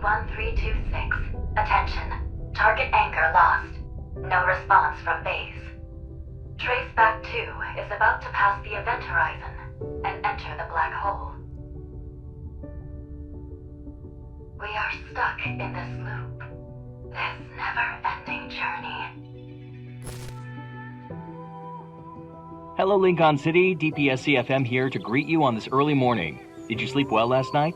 1326. Attention. Target anchor lost. No response from base. Traceback 2 is about to pass the event horizon and enter the black hole. We are stuck in this loop. This never-ending journey. Hello, Lincoln City. DPSC-FM here to greet you on this early morning. Did you sleep well last night?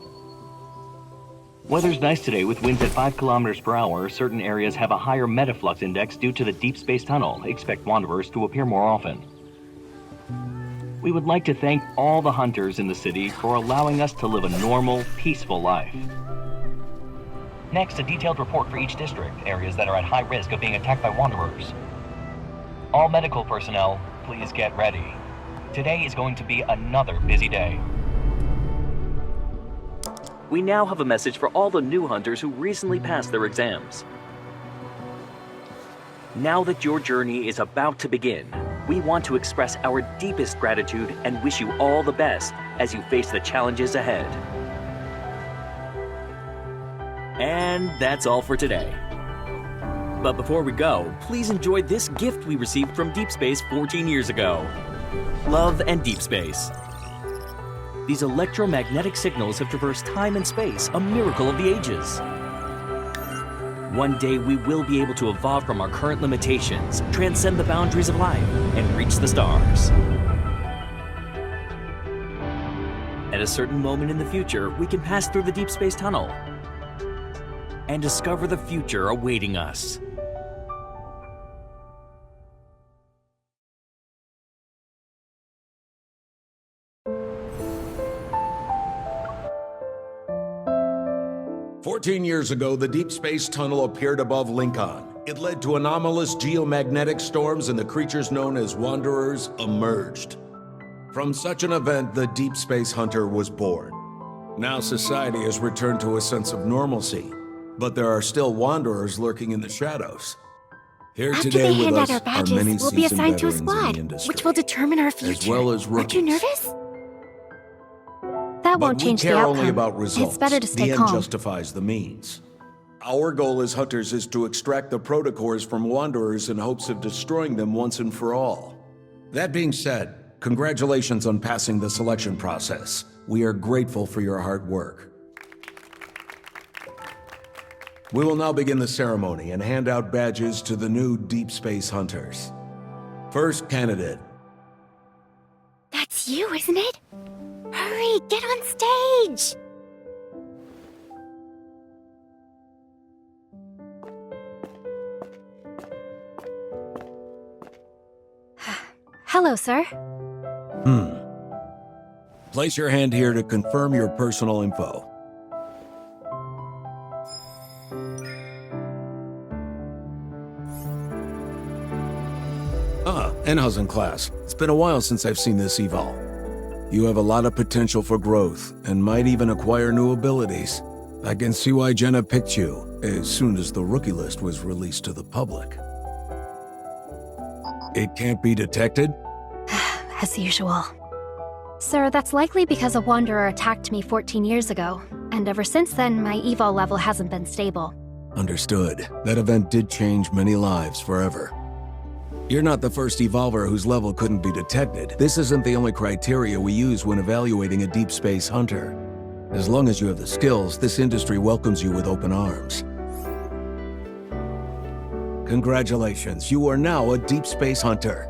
Weather's nice today with winds at 5 kilometers per hour. Certain areas have a higher metaflux index due to the Deepspace tunnel. Expect wanderers to appear more often. We would like to thank all the hunters in the city for allowing us to live a normal, peaceful life. Next, a detailed report for each district, areas that are at high risk of being attacked by wanderers. All medical personnel, please get ready. Today is going to be another busy day. We now have a message for all the new hunters who recently passed their exams. Now that your journey is about to begin, we want to express our deepest gratitude and wish you all the best as you face the challenges ahead. And that's all for today. But before we go, please enjoy this gift we received from Deepspace 14 years ago. Love and Deepspace. These electromagnetic signals have traversed time and space, a miracle of the ages. One day we will be able to evolve from our current limitations, transcend the boundaries of life, and reach the stars. At a certain moment in the future, we can pass through the deep space tunnel and discover the future awaiting us. "14 years ago, the Deep Space Tunnel appeared above Lincoln. It led to anomalous geomagnetic storms, and the creatures known as Wanderers emerged. From such an event, the Deep Space Hunter was born. Now society has returned to a sense of normalcy, but there are still Wanderers lurking in the shadows. Here After today they hand with out us our are many badges, we'll be seasoned assigned to a veterans in the squad, industry, which will determine our future. as well as Aren't you rookies. nervous? That won't change the But we care outcome. only about results. It's better to stay the end calm. justifies the means. Our goal as hunters is to extract the protocores from Wanderers in hopes of destroying them once and for all. That being said, congratulations on passing the selection process. We are grateful for your hard work. We will now begin the ceremony and hand out badges to the new Deep Space Hunters. First candidate. That's you, isn't it? Hurry, get on stage! Hello, sir. Place your hand here to confirm your personal info. Enhausen class. It's been a while since I've seen this eval. You have a lot of potential for growth and might even acquire new abilities. I can see why Jenna picked you as soon as the rookie list was released to the public. It can't be detected? As usual. Sir, that's likely because a wanderer attacked me 14 years ago, and ever since then, my eval level hasn't been stable. Understood. That event did change many lives forever. You're not the first evolver whose level couldn't be detected. This isn't the only criteria we use when evaluating a deep space hunter. As long as you have the skills, this industry welcomes you with open arms. Congratulations, you are now a deep space hunter.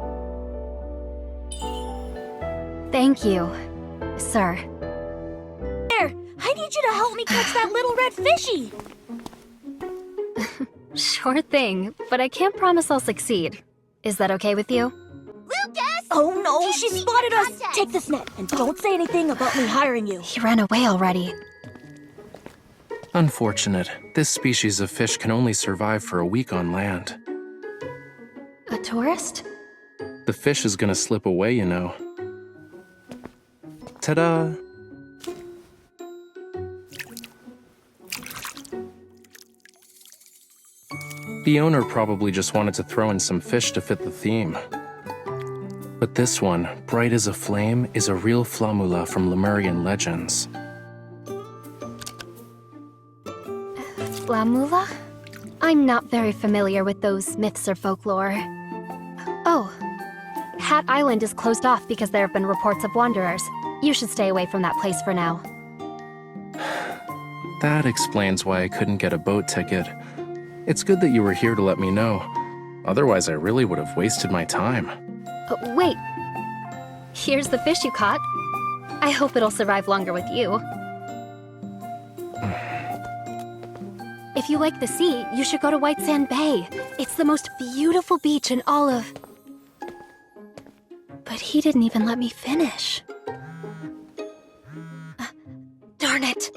Thank you, sir. There! I need you to help me catch that little red fishy! Sure thing, but I can't promise I'll succeed. Is that okay with you? Lucas! Oh no, she spotted us! Take this net, and don't say anything about me hiring you. He ran away already. Unfortunate. This species of fish can only survive for a week on land. A tourist? The fish is gonna slip away, you know. Ta-da! The owner probably just wanted to throw in some fish to fit the theme. But this one, bright as a flame, is a real flamula from Lemurian legends. Flamula? I'm not very familiar with those myths or folklore. Oh. Hat Island is closed off because there have been reports of wanderers. You should stay away from that place for now. That explains why I couldn't get a boat ticket. It's good that you were here to let me know. Otherwise, I really would have wasted my time. Wait. Here's the fish you caught. I hope it'll survive longer with you. If you like the sea, you should go to White Sand Bay. It's the most beautiful beach in all of... But he didn't even let me finish. Darn it.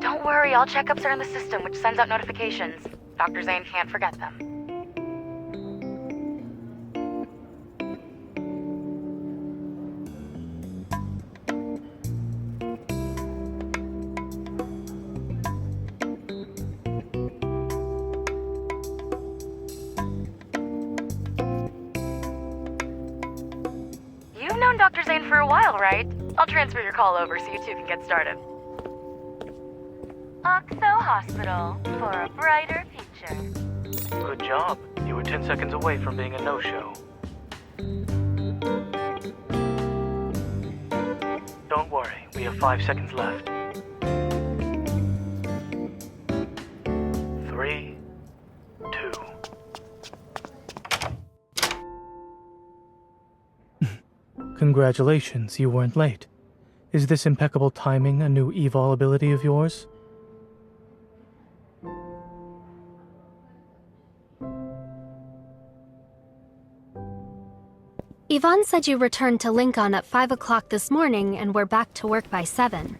Don't worry, all checkups are in the system, which sends out notifications. Dr. Zane can't forget them. You've known Dr. Zane for a while, right? I'll transfer your call over so you two can get started. Oxo Hospital, for a brighter future. Good job. You were 10 seconds away from being a no-show. Don't worry, we have 5 seconds left. 3, 2... Congratulations, you weren't late. Is this impeccable timing a new evol ability of yours? Yvonne said you returned to Lincoln at 5 o'clock this morning and were back to work by 7.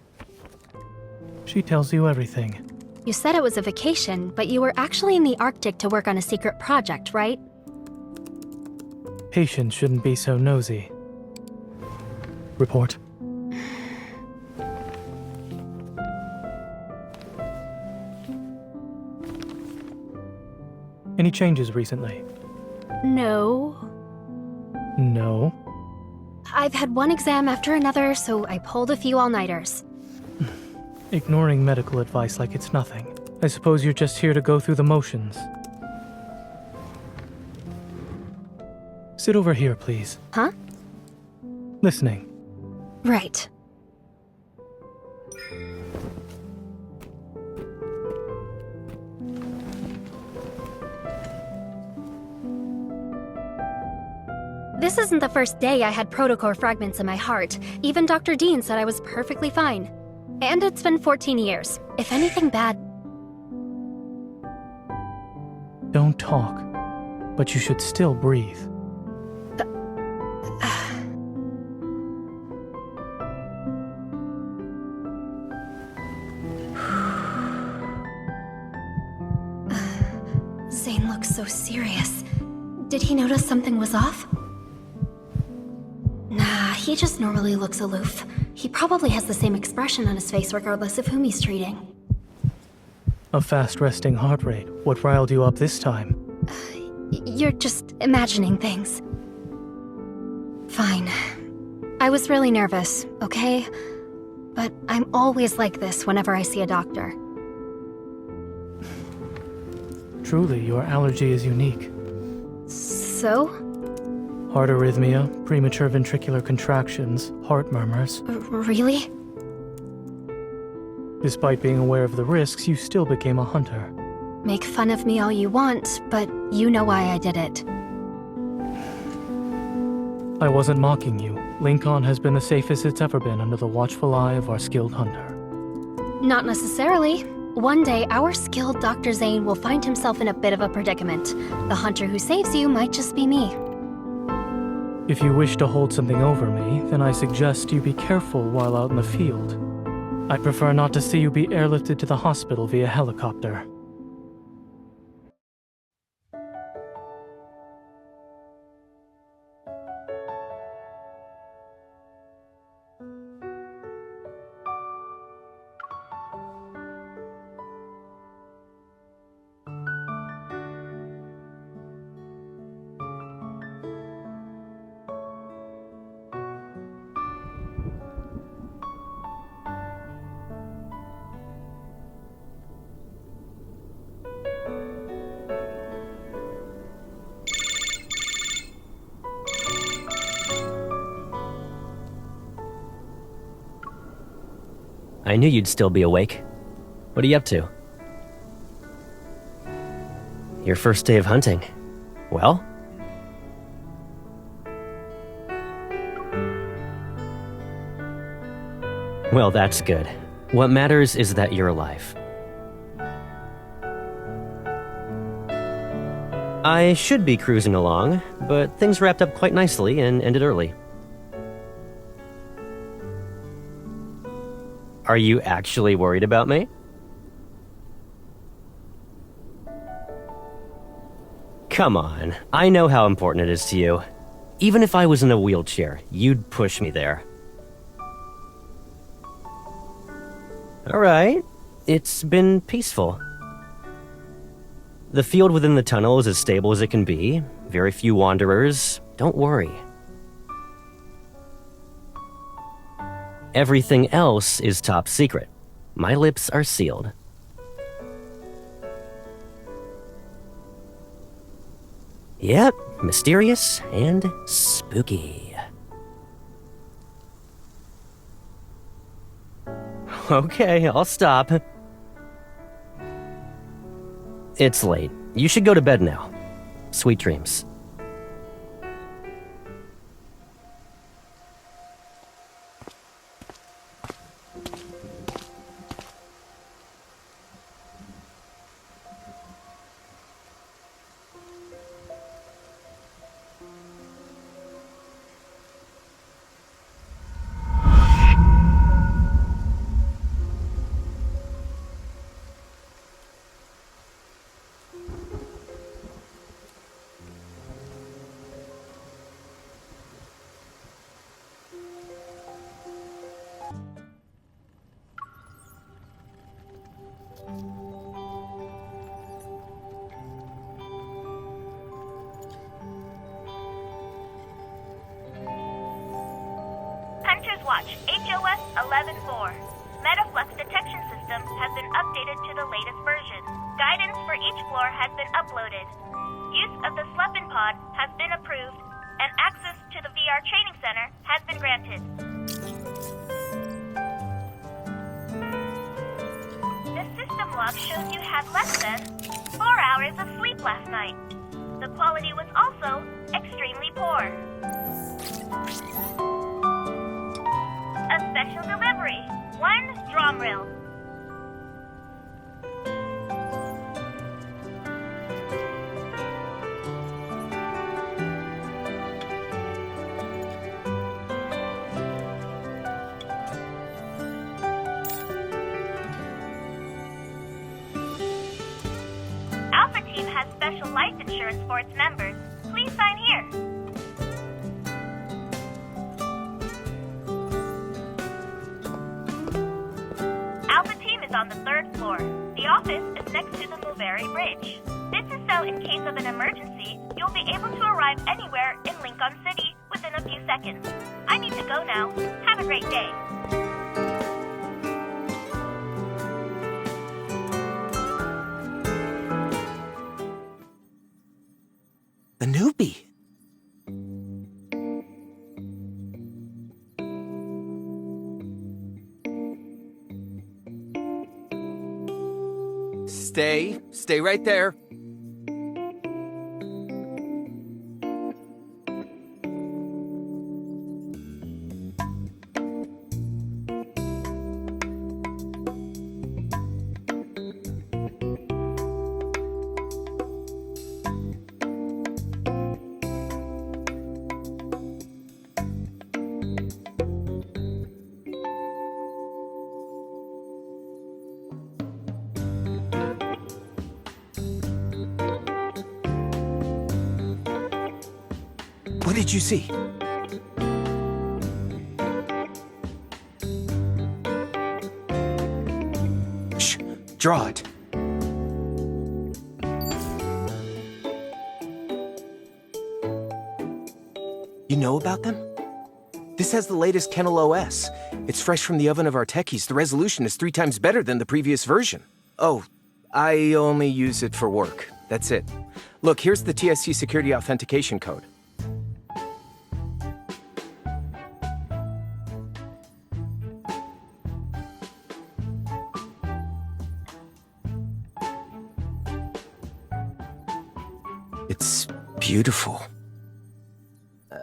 She tells you everything. You said it was a vacation, but you were actually in the Arctic to work on a secret project, right? Patients shouldn't be so nosy. Report. Any changes recently? No. No. I've had one exam after another, so I pulled a few all-nighters. Ignoring medical advice like it's nothing. I suppose you're just here to go through the motions. Sit over here, please. Huh? Listening. Right. This isn't the first day I had protocore fragments in my heart. Even Dr. Dean said I was perfectly fine. And it's been 14 years. If anything bad... Don't talk, but you should still breathe. Zane looks so serious. Did he notice something was off? Nah, he just normally looks aloof. He probably has the same expression on his face regardless of whom he's treating. A fast resting heart rate. What riled you up this time? You're just imagining things. Fine. I was really nervous, okay? But I'm always like this whenever I see a doctor. Truly, your allergy is unique. So? Heart arrhythmia, premature ventricular contractions, heart murmurs. Really? Despite being aware of the risks, you still became a hunter. Make fun of me all you want, but you know why I did it. I wasn't mocking you. Lincoln has been the safest it's ever been under the watchful eye of our skilled hunter. Not necessarily. One day, our skilled Dr. Zane will find himself in a bit of a predicament. The hunter who saves you might just be me. If you wish to hold something over me, then I suggest you be careful while out in the field. I prefer not to see you be airlifted to the hospital via helicopter. I knew you'd still be awake. What are you up to? Your first day of hunting. Well? Well, that's good. What matters is that you're alive. I should be cruising along, but things wrapped up quite nicely and ended early. Are you actually worried about me? Come on, I know how important it is to you. Even if I was in a wheelchair, you'd push me there. Alright, it's been peaceful. The field within the tunnel is as stable as it can be. Very few wanderers. Don't worry. Everything else is top secret. My lips are sealed. Yep, mysterious and spooky. Okay, I'll stop. It's late. You should go to bed now. Sweet dreams. Hunter's Watch, HOS 11-4. Metaflux detection system has been updated to the latest version. Guidance for each floor has been uploaded. Use of the Sleepin' Pod has been approved, and access to the VR training center has been granted. The system log shows you had less than 4 hours of sleep last night. The quality was also extremely poor. A special delivery. 1 drum reel. Alpha Team has special life insurance for its members. Please sign here. On the 3rd floor. The office is next to the Mulberry Bridge. This is so in case of an emergency, you'll be able to arrive anywhere in Lincoln City within a few seconds. I need to go now. Have a great day. The newbie. Stay right there. What did you see? Shh, draw it. You know about them? This has the latest Kennel OS. It's fresh from the oven of our techies. The resolution is 3 times better than the previous version. Oh, I only use it for work. That's it. Look, here's the TSC security authentication code. beautiful.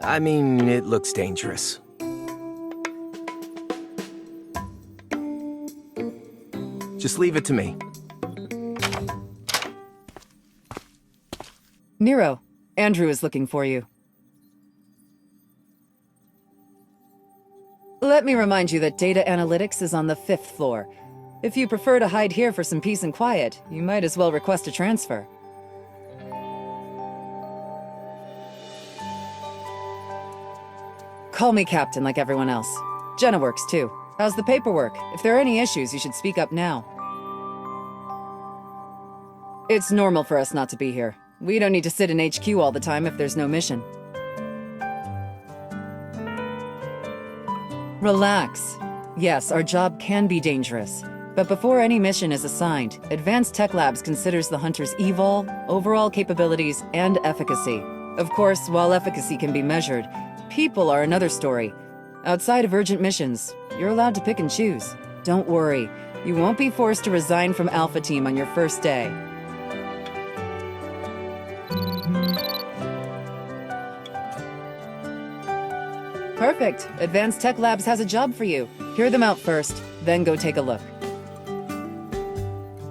I mean, it looks dangerous. Just leave it to me. Nero, Andrew is looking for you. Let me remind you that data analytics is on the 5th floor. If you prefer to hide here for some peace and quiet, you might as well request a transfer. Call me Captain like everyone else. Jenna works too. How's the paperwork? If there are any issues, you should speak up now. It's normal for us not to be here. We don't need to sit in HQ all the time if there's no mission. Relax. Yes, our job can be dangerous. But before any mission is assigned, Advanced Tech Labs considers the hunter's evol, overall capabilities, and efficacy. Of course, while efficacy can be measured, people are another story. Outside of urgent missions, you're allowed to pick and choose. Don't worry, you won't be forced to resign from Alpha Team on your first day. Perfect. Advanced Tech Labs has a job for you. Hear them out first, then go take a look.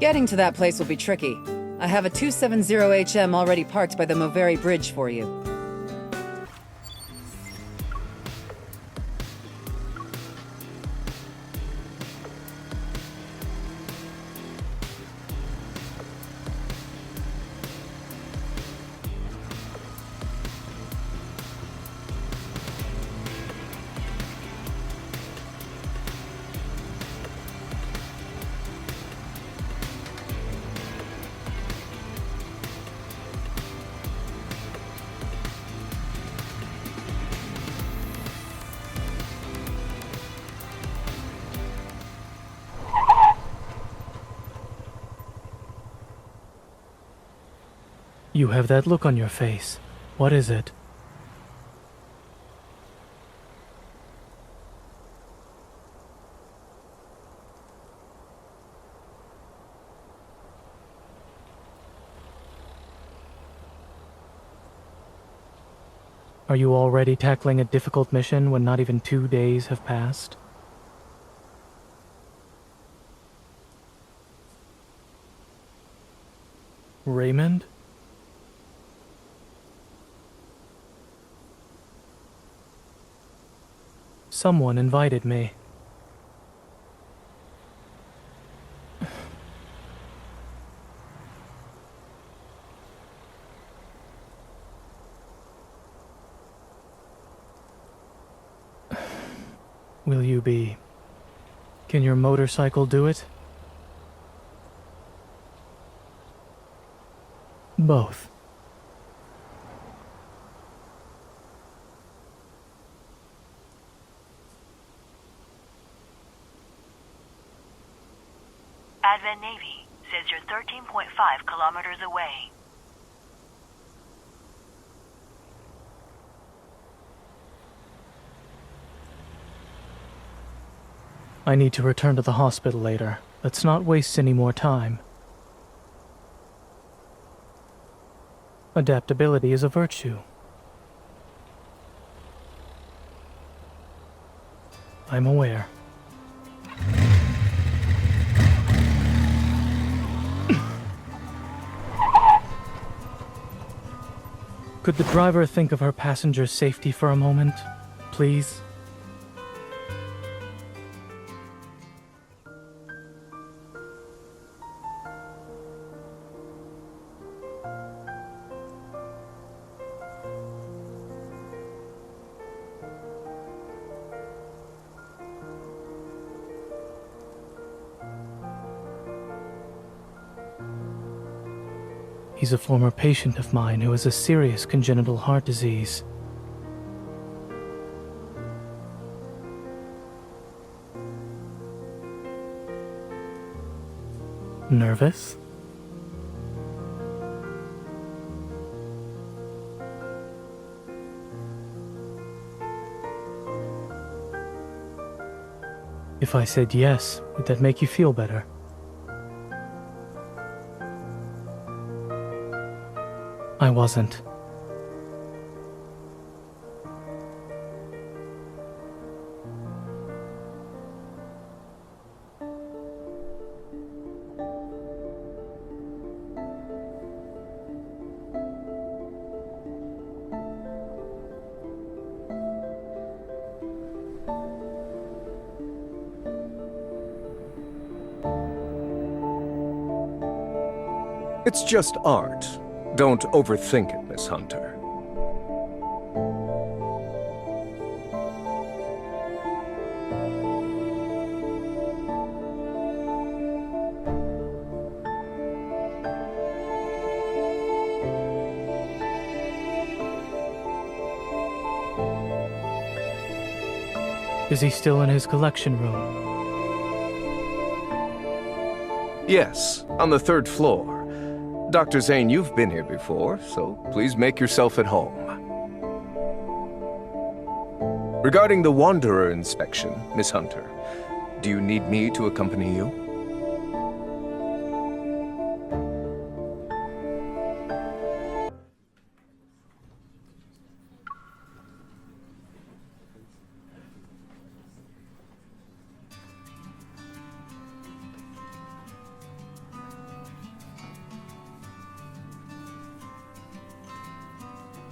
Getting to that place will be tricky. I have a 270HM already parked by the Moveri Bridge for you. You have that look on your face. What is it? Are you already tackling a difficult mission when not even 2 days have passed? Raymond? Someone invited me. Will you be... Can your motorcycle do it? Both. Advent Navy says you're 13.5 kilometers away. I need to return to the hospital later. Let's not waste any more time. Adaptability is a virtue. I'm aware. Could the driver think of her passenger's safety for a moment, please? He's a former patient of mine who has a serious congenital heart disease. Nervous? If I said yes, would that make you feel better? I wasn't. It's just art. Don't overthink it, Miss Hunter. Is he still in his collection room? Yes, on the 3rd floor. Dr. Zane, you've been here before, so please make yourself at home. Regarding the Wanderer inspection, Miss Hunter, do you need me to accompany you?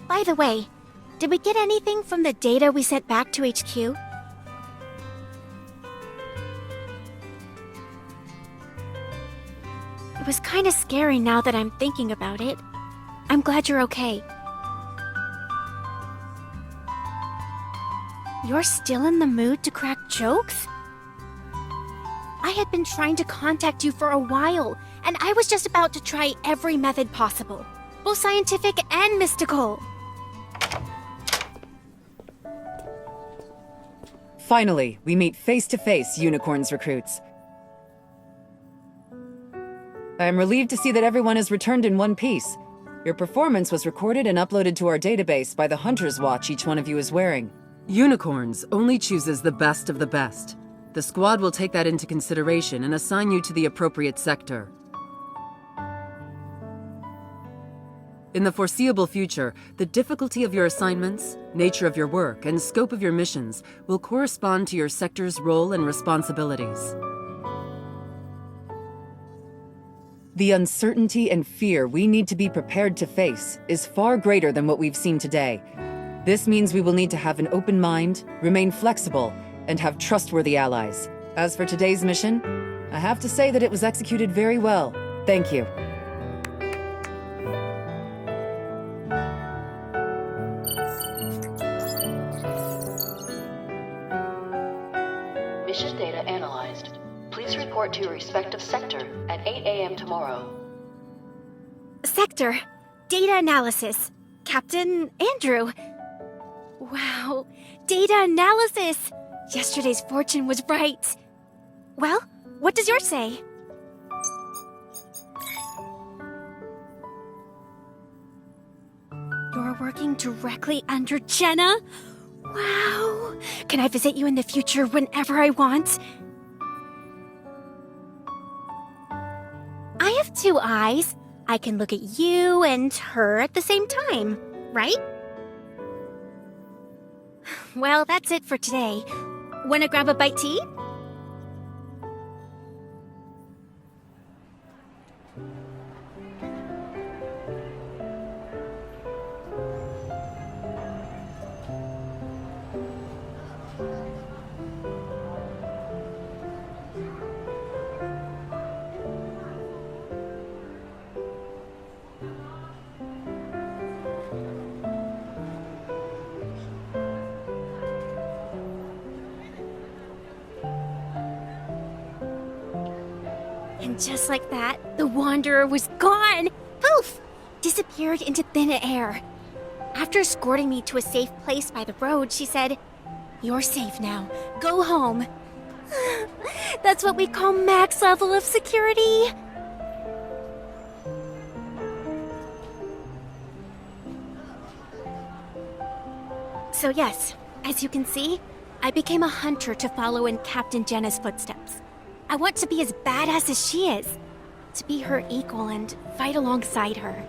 By the way, did we get anything from the data we sent back to HQ? It was kind of scary now that I'm thinking about it. I'm glad you're okay. You're still in the mood to crack jokes? I had been trying to contact you for a while, and I was just about to try every method possible, both scientific and mystical. Finally, we meet face-to-face, Unicorns recruits. I am relieved to see that everyone has returned in one piece. Your performance was recorded and uploaded to our database by the Hunter's Watch each one of you is wearing. Unicorns only chooses the best of the best. The squad will take that into consideration and assign you to the appropriate sector. In the foreseeable future, the difficulty of your assignments, nature of your work, and scope of your missions will correspond to your sector's role and responsibilities. The uncertainty and fear we need to be prepared to face is far greater than what we've seen today. This means we will need to have an open mind, remain flexible, and have trustworthy allies. As for today's mission, I have to say that it was executed very well. Thank you. Mission data analyzed. Please report to your respective sector at 8 a.m. tomorrow. Sector. Data analysis. Captain Andrew. Wow. Data analysis. Yesterday's fortune was right. Well, what does yours say? You're working directly under Jenna? Wow. Can I visit you in the future whenever I want? I have 2 eyes. I can look at you and her at the same time, right? Well, that's it for today. Wanna grab a bite to eat? And just like that, the Wanderer was gone! Poof! Disappeared into thin air. After escorting me to a safe place by the road, she said, "You're safe now. Go home." That's what we call max level of security. So yes, as you can see, I became a hunter to follow in Captain Jenna's footsteps. I want to be as badass as she is, to be her equal and fight alongside her.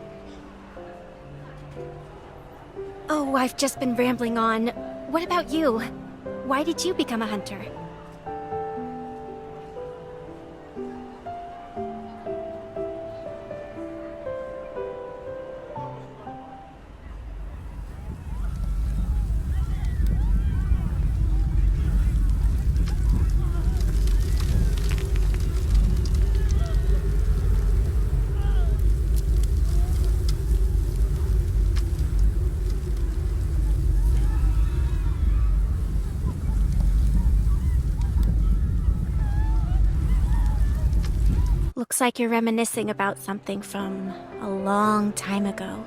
Oh, I've just been rambling on. What about you? Why did you become a hunter? Looks like you're reminiscing about something from a long time ago.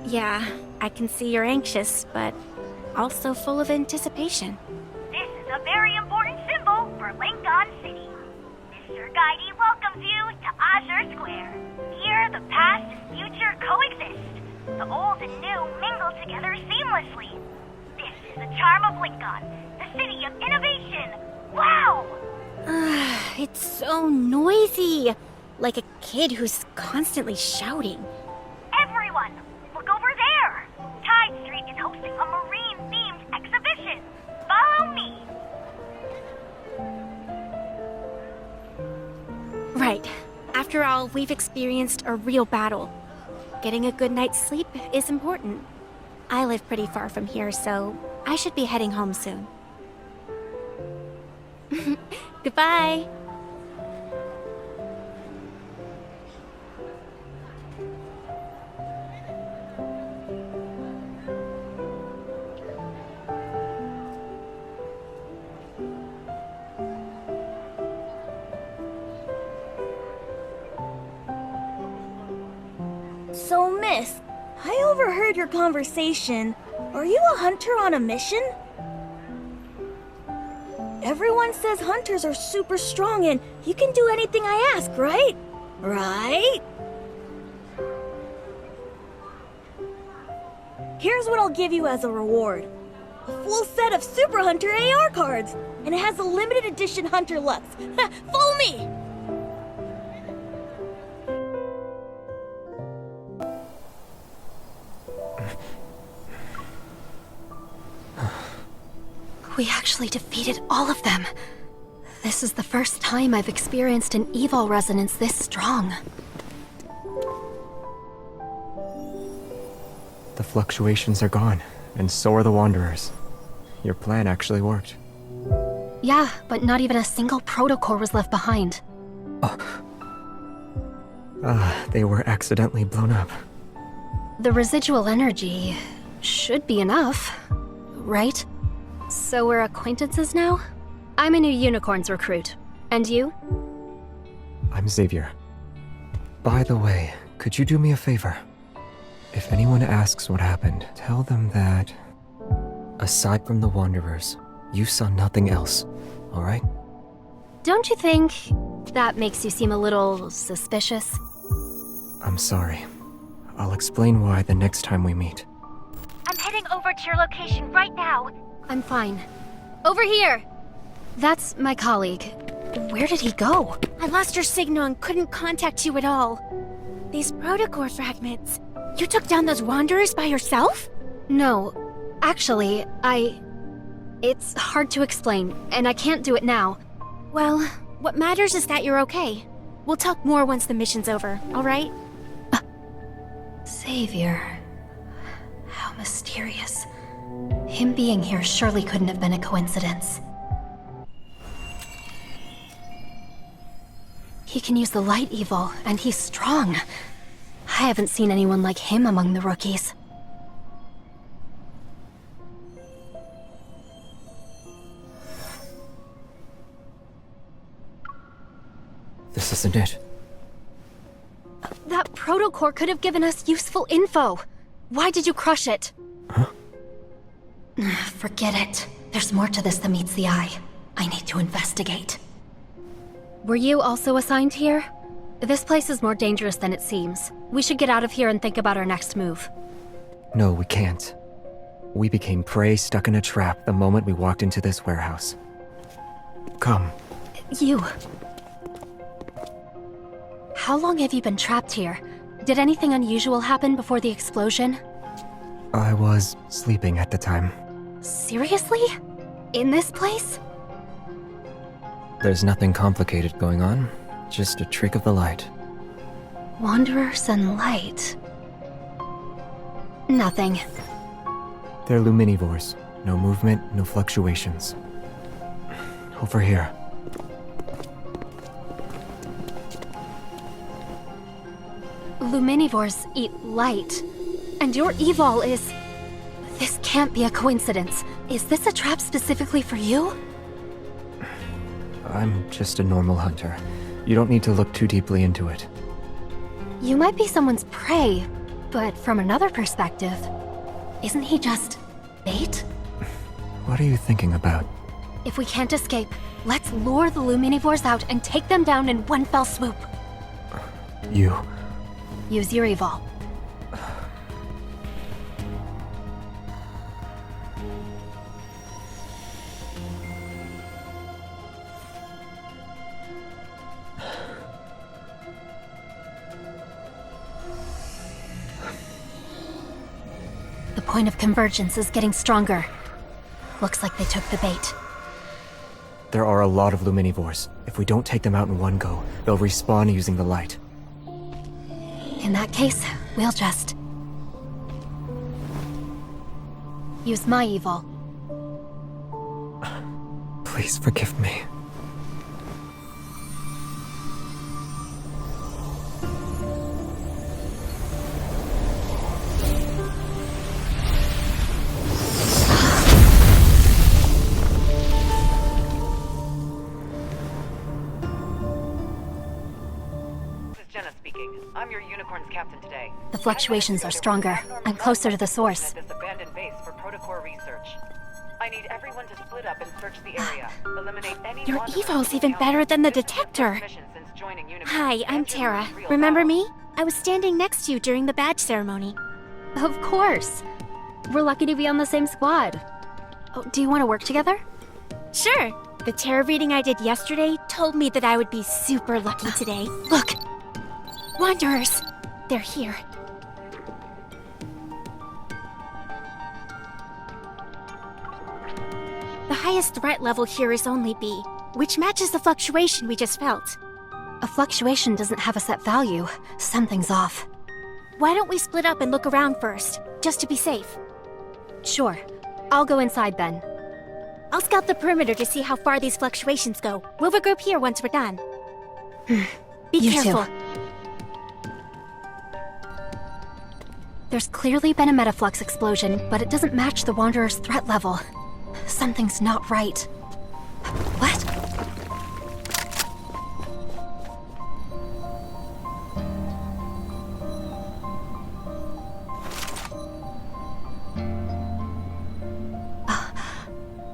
Yeah, I can see you're anxious, but also full of anticipation. This is a very important symbol for Lincoln City. Mr. Guidey welcomes you to Azure Square. Here, the past and future coexist. The old and new mingle together seamlessly. This is the charm of Lincoln, the city of innovation. Wow! It's so noisy. Like a kid who's constantly shouting. Everyone, look over there. Tide Street is hosting a marine-themed exhibition. Follow me. Right. After all, we've experienced a real battle. Getting a good night's sleep is important. I live pretty far from here, so I should be heading home soon. Goodbye. So, miss, I overheard your conversation. Are you a hunter on a mission? Everyone says hunters are super strong and you can do anything I ask, right? Right? Here's what I'll give you as a reward. A full set of Super Hunter AR cards, and it has a limited edition Hunter Lux. Follow me! We actually defeated all of them. This is the first time I've experienced an evil resonance this strong. The fluctuations are gone, and so are the Wanderers. Your plan actually worked. Yeah, but not even a single protocore was left behind. They were accidentally blown up. The residual energy should be enough, right? So we're acquaintances now? I'm a new Unicorns recruit. And you? I'm Xavier. By the way, could you do me a favor? If anyone asks what happened, tell them that, aside from the Wanderers, you saw nothing else, alright? Don't you think that makes you seem a little suspicious? I'm sorry. I'll explain why the next time we meet. I'm heading over to your location right now. I'm fine. Over here! That's my colleague. Where did he go? I lost your signal and couldn't contact you at all. These protocore fragments. You took down those Wanderers by yourself? No. Actually, It's hard to explain, and I can't do it now. Well, what matters is that you're okay. We'll talk more once the mission's over, alright? Xavier. How mysterious. Him being here surely couldn't have been a coincidence. He can use the light evil, and he's strong. I haven't seen anyone like him among the rookies. This isn't it. That protocore could have given us useful info. Why did you crush it? Huh? Forget it. There's more to this than meets the eye. I need to investigate. Were you also assigned here? This place is more dangerous than it seems. We should get out of here and think about our next move. No, we can't. We became prey stuck in a trap the moment we walked into this warehouse. Come. You. How long have you been trapped here? Did anything unusual happen before the explosion? I was sleeping at the time. Seriously? In this place? There's nothing complicated going on. Just a trick of the light. Wanderers and light. Nothing. They're luminivores. No movement, no fluctuations. Over here. Luminivores eat light. And your evol is... This can't be a coincidence. Is this a trap specifically for you? I'm just a normal hunter. You don't need to look too deeply into it. You might be someone's prey, but from another perspective, isn't he just bait? What are you thinking about? If we can't escape, let's lure the Luminivores out and take them down in one fell swoop. You... Use your evol. The point of convergence is getting stronger. Looks like they took the bait. There are a lot of Luminivores. If we don't take them out in one go, they'll respawn using the light. In that case, we'll just... use my evil. Please forgive me. I'm your Unicorn's captain today. The fluctuations are stronger. I'm closer to the source. This abandoned base for protocol research. I need everyone to split up and search the area. Eliminate any Your evol's even better than the detector. Hi, I'm Tara. Remember me? I was standing next to you during the badge ceremony. Of course. We're lucky to be on the same squad. Oh, do you want to work together? Sure. The tarot reading I did yesterday told me that I would be super lucky today. Look! Wanderers! They're here. The highest threat level here is only B, which matches the fluctuation we just felt. A fluctuation doesn't have a set value. Something's off. Why don't we split up and look around first, just to be safe? Sure. I'll go inside then. I'll scout the perimeter to see how far these fluctuations go. We'll regroup here once we're done. Be You careful. too. There's clearly been a metaflux explosion, but it doesn't match the Wanderer's threat level. Something's not right. What?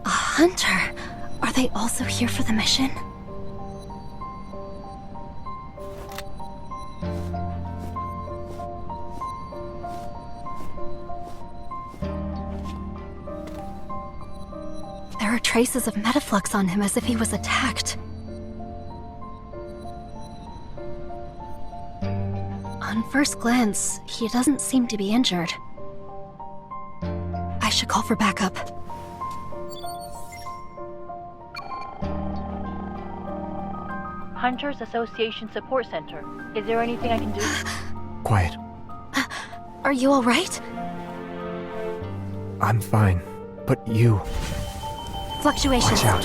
A hunter? Are they also here for the mission? There are traces of metaflux on him as if he was attacked. On first glance, he doesn't seem to be injured. I should call for backup. Hunters Association Support Center. Is there anything I can do? Quiet. Are you alright? I'm fine. But you... Fluctuations. Watch out.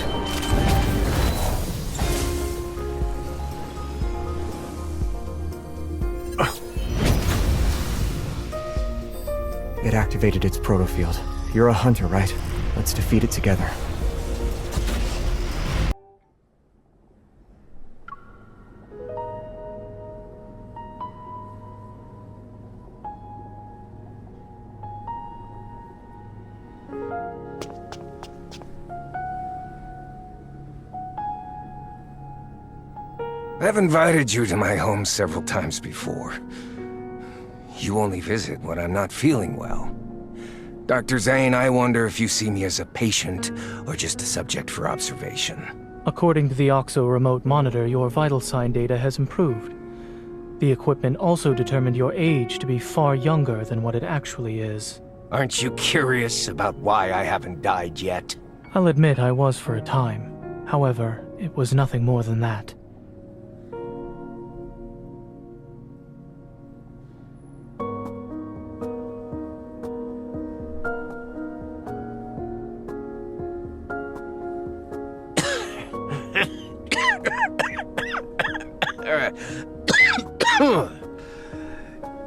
It activated its protofield. You're a hunter, right? Let's defeat it together. I've invited you to my home several times before. You only visit when I'm not feeling well. Dr. Zane, I wonder if you see me as a patient or just a subject for observation. According to the OXO remote monitor, your vital sign data has improved. The equipment also determined your age to be far younger than what it actually is. Aren't you curious about why I haven't died yet? I'll admit I was for a time. However, it was nothing more than that.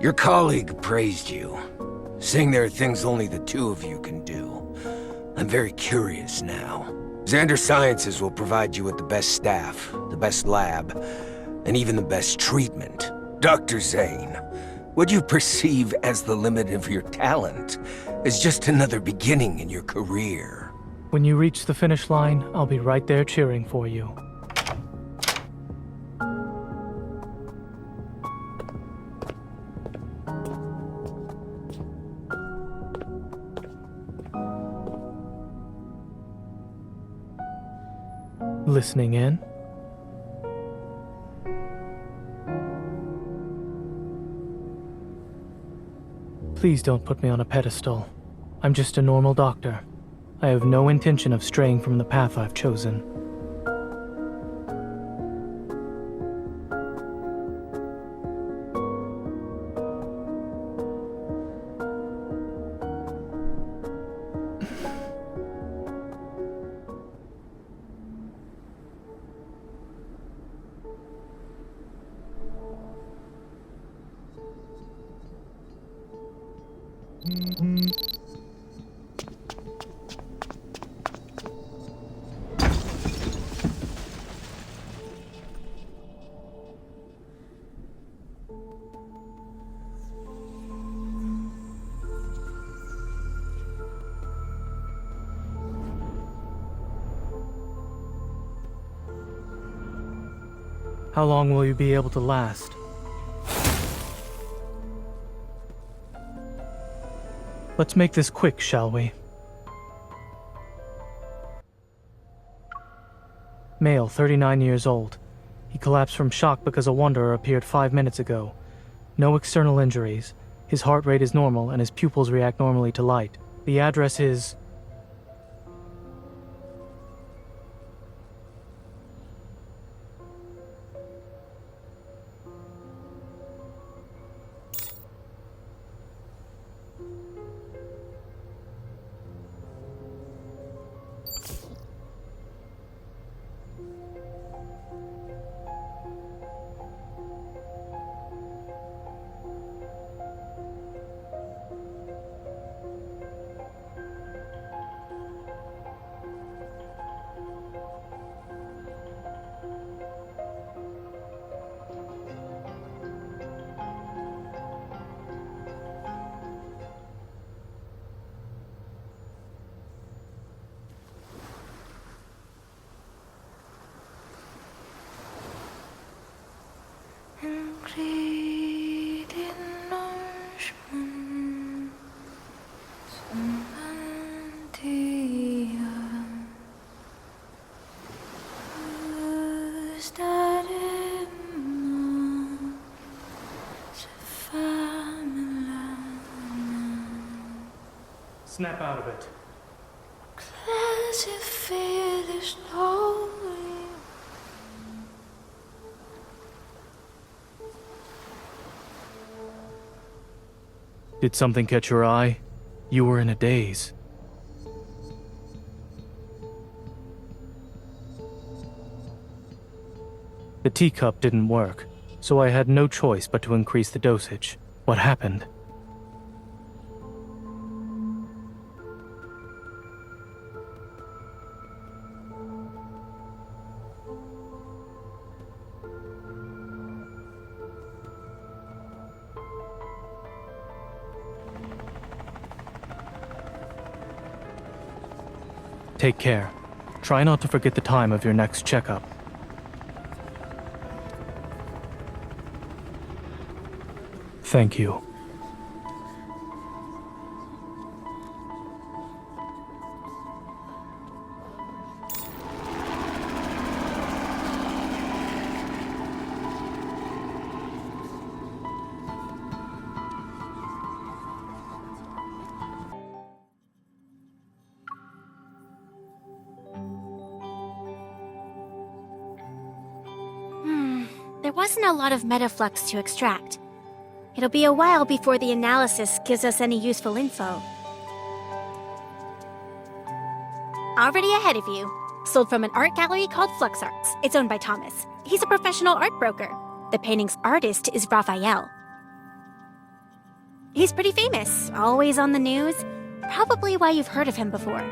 Your colleague praised you, saying there are things only the two of you can do. I'm very curious now. Xander Sciences will provide you with the best staff, the best lab, and even the best treatment. Dr. Zane, what you perceive as the limit of your talent is just another beginning in your career. When you reach the finish line, I'll be right there cheering for you. Listening in? Please don't put me on a pedestal. I'm just a normal doctor. I have no intention of straying from the path I've chosen. How long will you be able to last? Let's make this quick, shall we? Male, 39 years old. He collapsed from shock because a wanderer appeared 5 minutes ago. No external injuries. His heart rate is normal and his pupils react normally to light. The address is... Snap out of it. Did something catch your eye? You were in a daze. The teacup didn't work, so I had no choice but to increase the dosage. What happened? Take care. Try not to forget the time of your next checkup. Thank you. There wasn't a lot of metaflux to extract. It'll be a while before the analysis gives us any useful info. Already ahead of you. Sold from an art gallery called Flux Arts. It's owned by Thomas. He's a professional art broker. The painting's artist is Raphael. He's pretty famous, always on the news. Probably why you've heard of him before.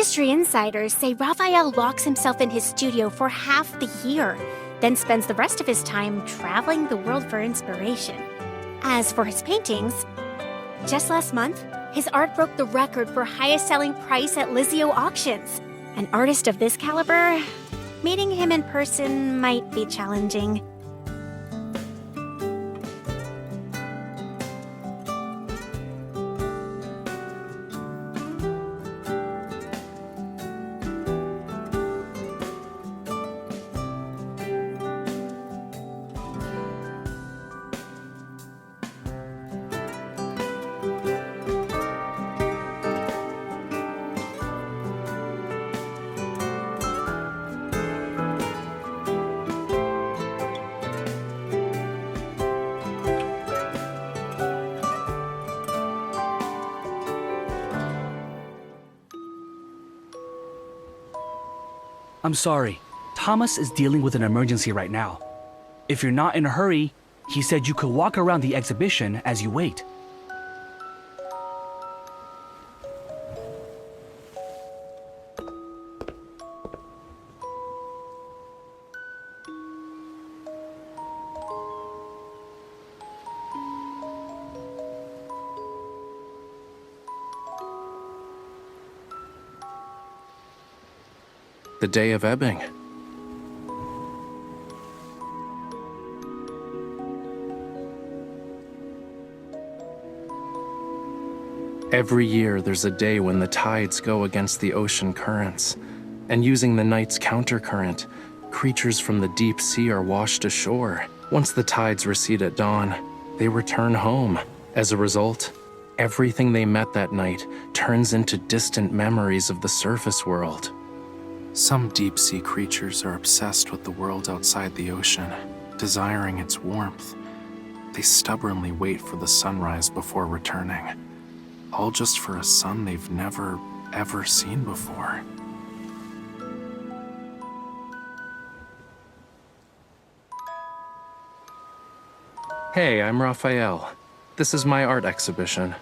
Industry insiders say Raphael locks himself in his studio for half the year, then spends the rest of his time traveling the world for inspiration. As for his paintings, just last month, his art broke the record for highest selling price at Lizio auctions. An artist of this caliber, meeting him in person might be challenging. I'm sorry. Thomas is dealing with an emergency right now. If you're not in a hurry, he said you could walk around the exhibition as you wait. The day of ebbing. Every year, there's a day when the tides go against the ocean currents, and using the night's countercurrent, creatures from the deep sea are washed ashore. Once the tides recede at dawn, they return home. As a result, everything they met that night turns into distant memories of the surface world. Some deep-sea creatures are obsessed with the world outside the ocean, desiring its warmth. They stubbornly wait for the sunrise before returning, all just for a sun they've never, ever seen before. Hey, I'm Raphael. This is my art exhibition.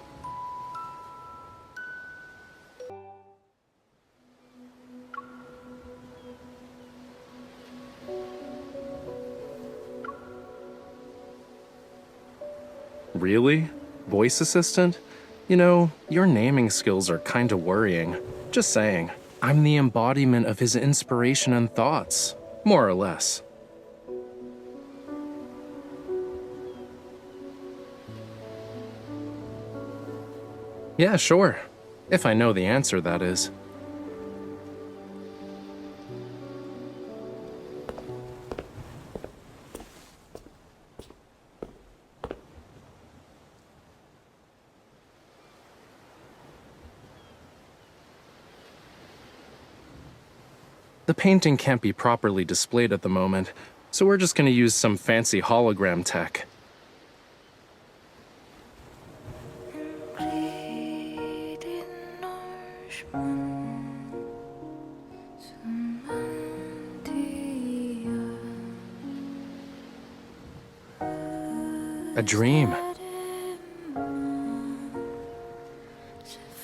Really? Voice assistant? You know, your naming skills are kinda worrying. Just saying. I'm the embodiment of his inspiration and thoughts, more or less. Yeah, sure. If I know the answer, that is. The painting can't be properly displayed at the moment, so we're just gonna use some fancy hologram tech. A dream.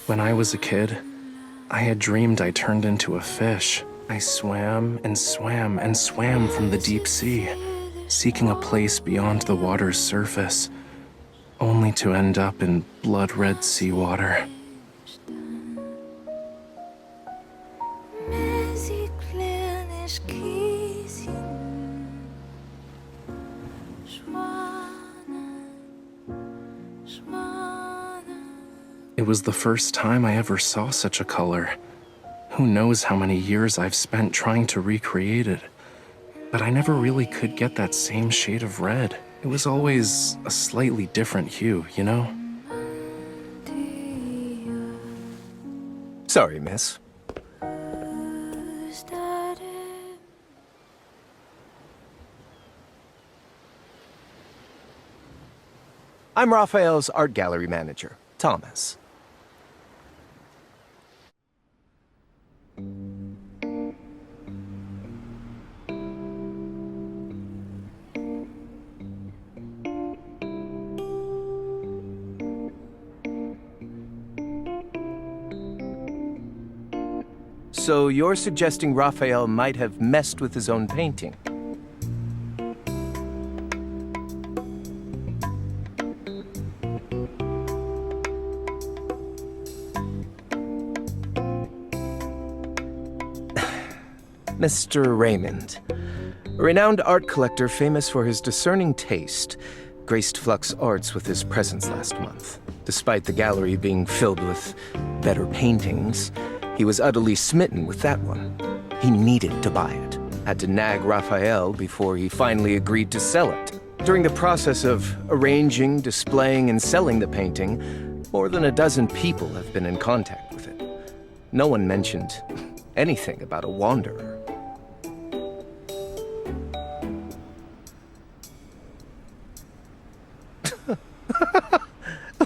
When I was a kid, I had dreamed I turned into a fish. I swam and swam and swam from the deep sea, seeking a place beyond the water's surface, only to end up in blood-red seawater. It was the first time I ever saw such a color. Who knows how many years I've spent trying to recreate it. But I never really could get that same shade of red. It was always a slightly different hue, you know? Sorry, miss. I'm Raphael's art gallery manager, Thomas. So you're suggesting Raphael might have messed with his own painting? Mr. Raymond, a renowned art collector famous for his discerning taste, graced Flux Arts with his presence last month. Despite the gallery being filled with better paintings, he was utterly smitten with that one. He needed to buy it, had to nag Raphael before he finally agreed to sell it. During the process of arranging, displaying, and selling the painting, more than a dozen people have been in contact with it. No one mentioned anything about a wanderer.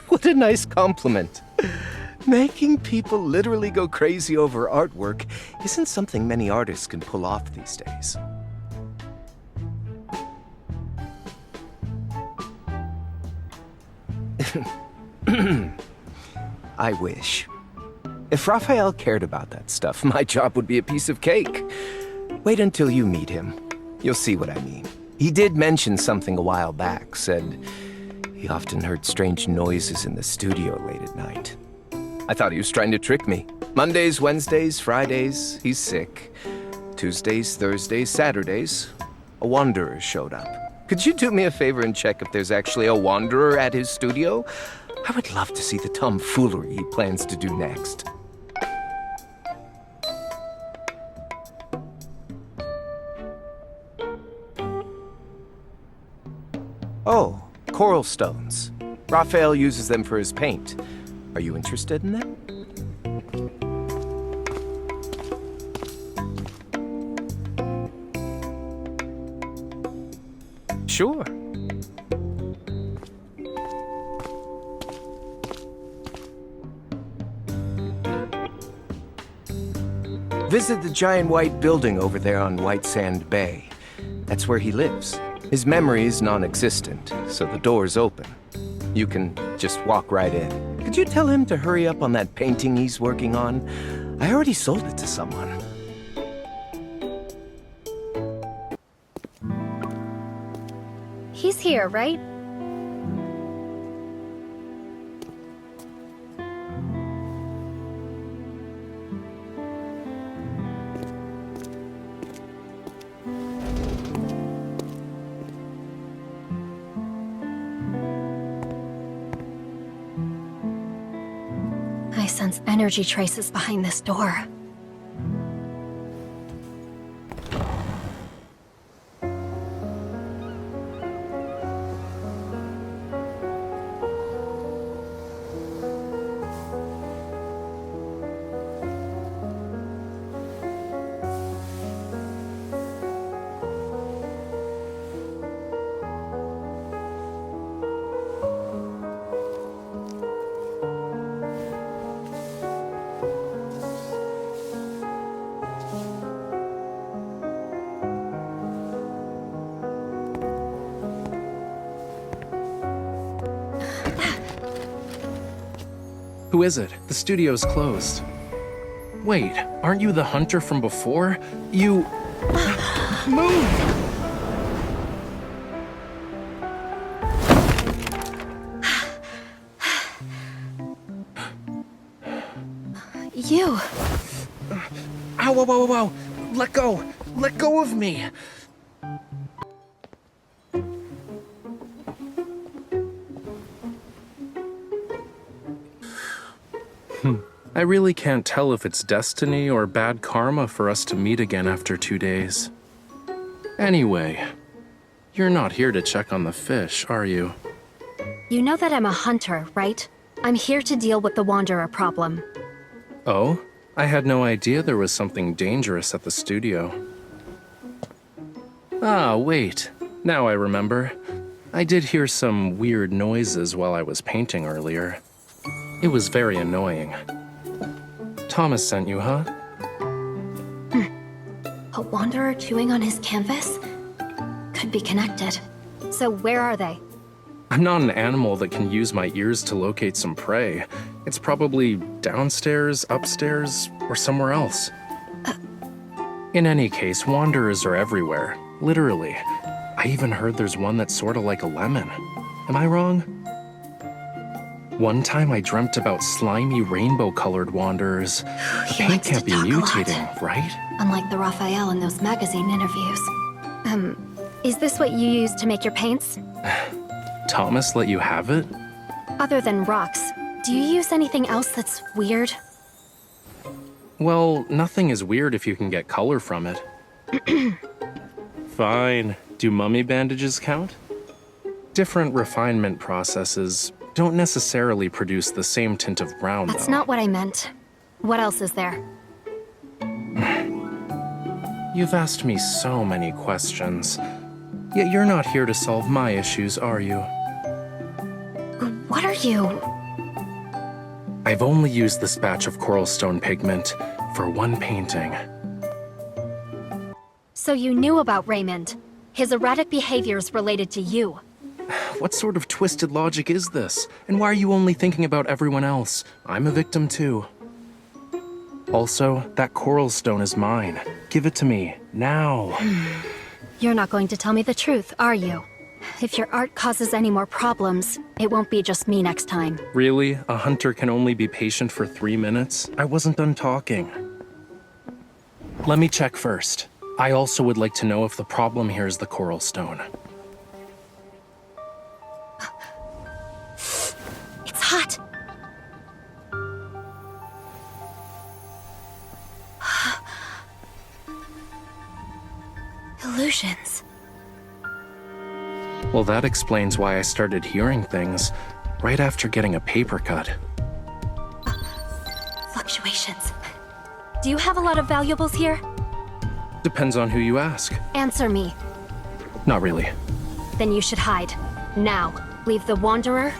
What a nice compliment. Making people literally go crazy over artwork isn't something many artists can pull off these days. I wish. If Raphael cared about that stuff, my job would be a piece of cake. Wait until you meet him. You'll see what I mean. He did mention something a while back, said he often heard strange noises in the studio late at night. I thought he was trying to trick me. Mondays, Wednesdays, Fridays, he's sick. Tuesdays, Thursdays, Saturdays, a wanderer showed up. Could you do me a favor and check if there's actually a wanderer at his studio? I would love to see the tomfoolery he plans to do next. Oh, coral stones. Raphael uses them for his paint. Are you interested in them? Sure. Visit the giant white building over there on White Sand Bay. That's where he lives. His memory is non-existent, so the door's open. You can just walk right in. Could you tell him to hurry up on that painting he's working on? I already sold it to someone. He's here, right? I sense energy traces behind this door. Who is it? The studio's closed. Wait, aren't you the hunter from before? You... Move! You... Ow, ow, ow, ow! Let go! Let go of me! I really can't tell if it's destiny or bad karma for us to meet again after 2 days. Anyway, you're not here to check on the fish, are you? You know that I'm a hunter, right? I'm here to deal with the Wanderer problem. Oh? I had no idea there was something dangerous at the studio. Ah, wait. Now I remember. I did hear some weird noises while I was painting earlier. It was very annoying. Thomas sent you, huh? A Wanderer chewing on his canvas? Could be connected. So where are they? I'm not an animal that can use my ears to locate some prey. It's probably downstairs, upstairs, or somewhere else. In any case, wanderers are everywhere. Literally. I even heard there's one that's sorta like a lemon. Am I wrong? One time I dreamt about slimy rainbow-colored wanderers. The paint can't be mutating, right? Unlike the Raphael in those magazine interviews. Is this what you use to make your paints? Thomas let you have it? Other than rocks, do you use anything else that's weird? Well, nothing is weird if you can get color from it. Fine. Do mummy bandages count? Different refinement processes don't necessarily produce the same tint of brown, That's though. not what I meant. What else is there? You've asked me so many questions. Yet you're not here to solve my issues, are you? What are you? I've only used this batch of coral stone pigment for one painting. So you knew about Raymond. His erratic behaviors related to you. What sort of twisted logic is this? And why are you only thinking about everyone else? I'm a victim too. Also, that coral stone is mine. Give it to me, now. You're not going to tell me the truth, are you? If your art causes any more problems, it won't be just me next time. Really? A hunter can only be patient for 3 minutes? I wasn't done talking. Let me check first. I also would like to know if the problem here is the coral stone. It's hot. Illusions. Well, that explains why I started hearing things right after getting a paper cut. Fluctuations. Do you have a lot of valuables here? Depends on who you ask. Answer me. Not really. Then you should hide. Now, leave the Wanderer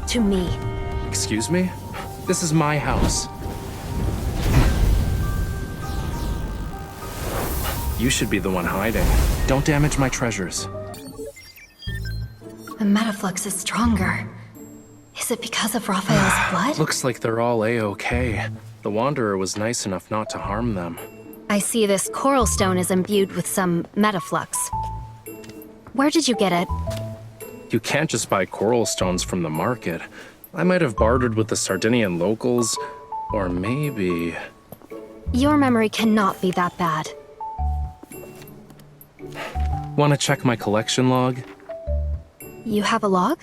to me. Excuse me? This is my house. You should be the one hiding. Don't damage my treasures. The Metaflux is stronger. Is it because of Raphael's blood? Looks like they're all A-okay. The Wanderer was nice enough not to harm them. I see this coral stone is imbued with some Metaflux. Where did you get it? You can't just buy coral stones from the market. I might have bartered with the Sardinian locals, or maybe... Your memory cannot be that bad. Want to check my collection log? You have a log?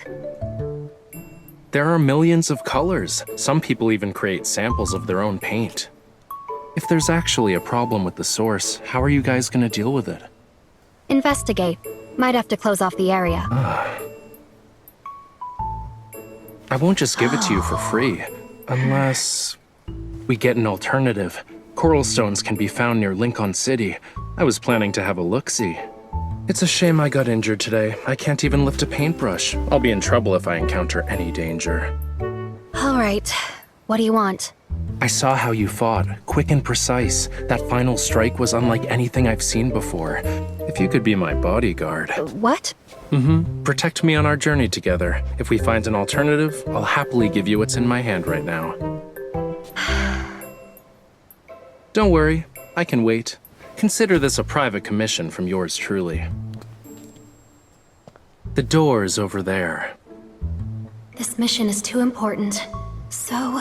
There are millions of colors. Some people even create samples of their own paint. If there's actually a problem with the source, how are you guys gonna deal with it? Investigate. Might have to close off the area. I won't just give it to you for free, unless we get an alternative. Coral stones can be found near Lincoln City. I was planning to have a look-see. It's a shame I got injured today. I can't even lift a paintbrush. I'll be in trouble if I encounter any danger. All right. What do you want? I saw how you fought, quick and precise. That final strike was unlike anything I've seen before. If you could be my bodyguard. What? Protect me on our journey together. If we find an alternative, I'll happily give you what's in my hand right now. Don't worry, I can wait. Consider this a private commission from yours truly. The door's over there. This mission is too important, so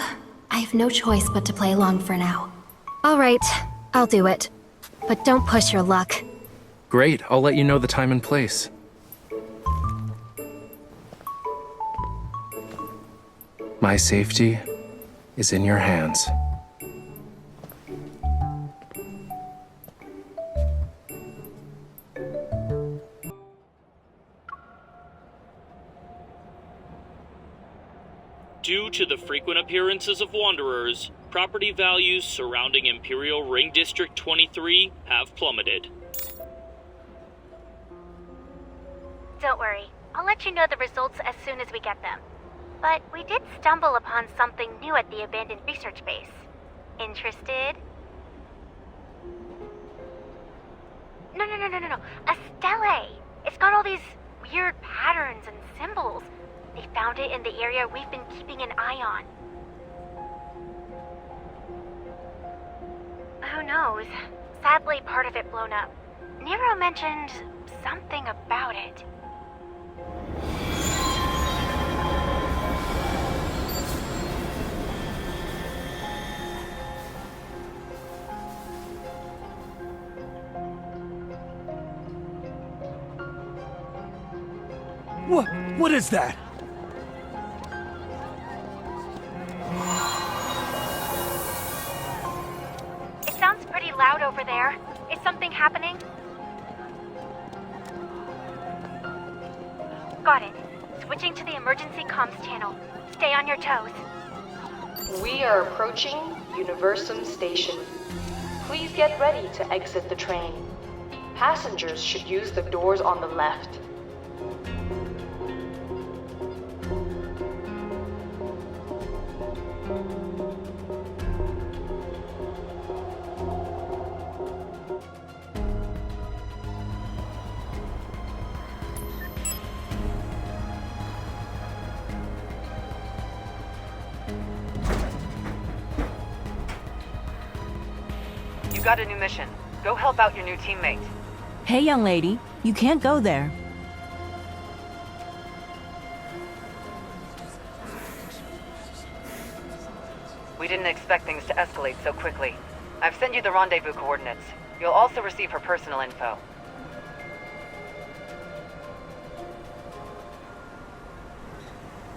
I have no choice but to play along for now. All right, I'll do it. But don't push your luck. Great, I'll let you know the time and place. My safety is in your hands. Due to the frequent appearances of wanderers, property values surrounding Imperial Ring District 23 have plummeted. Don't worry, I'll let you know the results as soon as we get them. But we did stumble upon something new at the abandoned research base. Interested? No. A stele! It's got all these weird patterns and symbols. They found it in the area we've been keeping an eye on. Who knows? Sadly, part of it blown up. Nero mentioned something about it. What is that? It sounds pretty loud over there. Is something happening? Got it. Switching to the emergency comms channel. Stay on your toes. We are approaching Universum Station. Please get ready to exit the train. Passengers should use the doors on the left. You got a new mission. Go help out your new teammate. Hey, young lady, you can't go there. We didn't expect things to escalate so quickly. I've sent you the rendezvous coordinates. You'll also receive her personal info.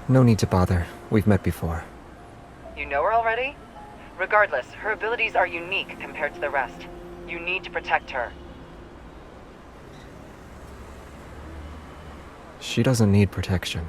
No need to bother. We've met before. You know her already? Regardless, her abilities are unique compared to the rest. You need to protect her. She doesn't need protection.